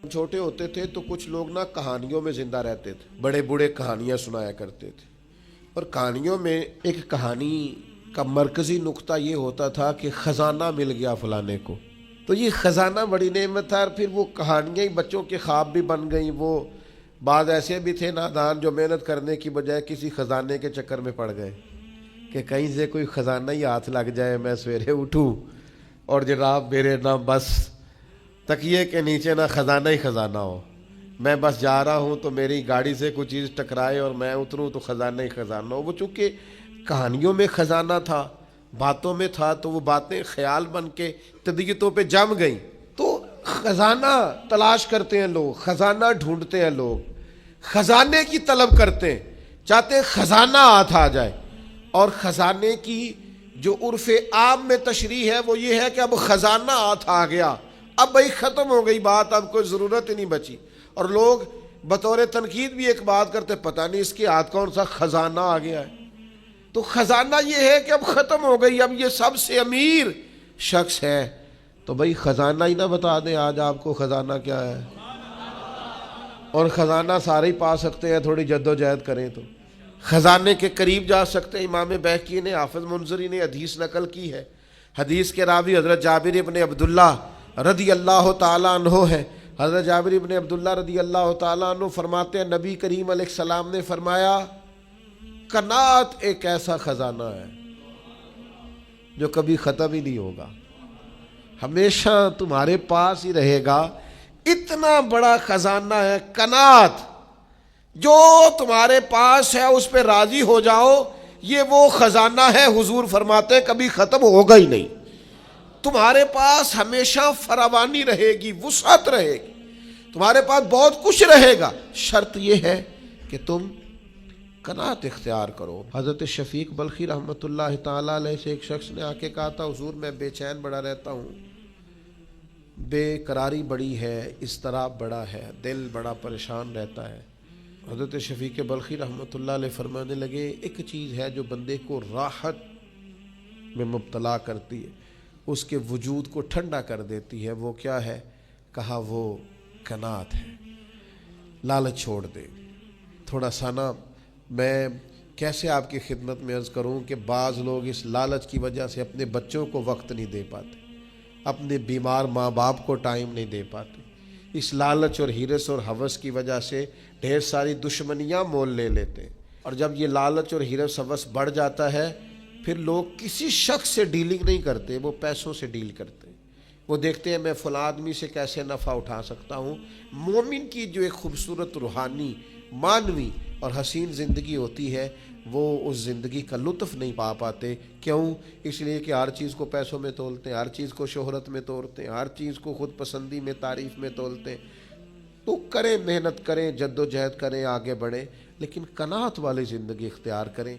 چھوٹے ہوتے تھے تو کچھ لوگ نا کہانیوں میں زندہ رہتے تھے، بڑے بوڑھے کہانیاں سنایا کرتے تھے، اور کہانیوں میں ایک کہانی کا مرکزی نقطہ یہ ہوتا تھا کہ خزانہ مل گیا فلانے کو، تو یہ خزانہ بڑی نعمت تھا، اور پھر وہ کہانیاں ہی بچوں کے خواب بھی بن گئیں۔ وہ بعض ایسے بھی تھے نادان جو محنت کرنے کی بجائے کسی خزانے کے چکر میں پڑ گئے کہ کہیں سے کوئی خزانہ ہی ہاتھ لگ جائے، میں سویرے اٹھوں اور جناب میرے نہ بس تکیے کے نیچے نہ خزانہ ہی خزانہ ہو، میں بس جا رہا ہوں تو میری گاڑی سے کوئی چیز ٹکرائے اور میں اتروں تو خزانہ ہی خزانہ ہو۔ وہ چونکہ کہانیوں میں خزانہ تھا، باتوں میں تھا، تو وہ باتیں خیال بن کے طبیعتوں پہ جم گئیں، تو خزانہ تلاش کرتے ہیں لوگ، خزانہ ڈھونڈتے ہیں لوگ، خزانے کی طلب کرتے ہیں، چاہتے ہیں خزانہ ہاتھ آ جائے۔ اور خزانے کی جو عرف عام میں تشریح ہے وہ یہ ہے کہ اب خزانہ ہاتھ آ گیا، اب بھائی ختم ہو گئی بات، اب کوئی ضرورت ہی نہیں بچی۔ اور لوگ بطور تنقید بھی ایک بات کرتے، پتہ نہیں اس کے ہاتھ کون سا خزانہ آ گیا ہے۔ تو خزانہ یہ ہے کہ اب ختم ہو گئی، اب یہ سب سے امیر شخص ہے، تو بھائی خزانہ ہی نہ بتا دیں آج آپ کو خزانہ کیا ہے۔ اور خزانہ سارے ہی پا سکتے ہیں، تھوڑی جد و جہد کریں تو خزانے کے قریب جا سکتے ہیں۔ امام بہقی نے، حافظ منذری نے حدیث نقل کی ہے، حدیث کے راوی حضرت جابر ابن عبداللہ رضی اللہ تعالیٰ عنہ ہے۔ حضرت جابر ابن عبداللہ رضی اللہ تعالیٰ عنہ فرماتے ہیں نبی کریم علیہ السلام نے فرمایا قناعت ایک ایسا خزانہ ہے جو کبھی ختم ہی نہیں ہوگا، ہمیشہ تمہارے پاس ہی رہے گا، اتنا بڑا خزانہ ہے قناعت، جو تمہارے پاس ہے اس پہ راضی ہو جاؤ، یہ وہ خزانہ ہے، حضور فرماتے کبھی ختم ہوگا ہی نہیں، تمہارے پاس ہمیشہ فراوانی رہے گی، وسعت رہے گی، تمہارے پاس بہت کچھ رہے گا، شرط یہ ہے کہ تم قناعت اختیار کرو۔ حضرت شفیق بلخی رحمۃ اللہ تعالیٰ علیہ سے ایک شخص نے آ کے کہا تھا حضور میں بے چین بڑا رہتا ہوں، بے قراری بڑی ہے، اضطراب بڑا ہے، دل بڑا پریشان رہتا ہے۔ حضرت شفیق بلخی رحمۃ اللہ علیہ فرمانے لگے ایک چیز ہے جو بندے کو راحت میں مبتلا کرتی ہے، اس کے وجود کو ٹھنڈا کر دیتی ہے، وہ کیا ہے؟ کہا وہ قناعت ہے، لالچ چھوڑ دے۔ تھوڑا سا نا میں کیسے آپ کی خدمت میں عرض کروں کہ بعض لوگ اس لالچ کی وجہ سے اپنے بچوں کو وقت نہیں دے پاتے، اپنے بیمار ماں باپ کو ٹائم نہیں دے پاتے، اس لالچ اور ہرس اور ہوس کی وجہ سے ڈھیر ساری دشمنیاں مول لے لیتے ہیں۔ اور جب یہ لالچ اور ہرس ہوس بڑھ جاتا ہے پھر لوگ کسی شخص سے ڈیلنگ نہیں کرتے، وہ پیسوں سے ڈیل کرتے ہیں، وہ دیکھتے ہیں میں فلاں آدمی سے کیسے نفع اٹھا سکتا ہوں۔ مومن کی جو ایک خوبصورت روحانی، معنوی اور حسین زندگی ہوتی ہے وہ اس زندگی کا لطف نہیں پا پاتے۔ کیوں؟ اس لیے کہ ہر چیز کو پیسوں میں تولتے ہیں، ہر چیز کو شہرت میں تولتے ہیں، ہر چیز کو خود پسندی میں، تعریف میں تولتے ہیں۔ تو کریں، محنت کریں، جد و جہد کریں، آگے بڑھیں، لیکن قناعت والی زندگی اختیار کریں۔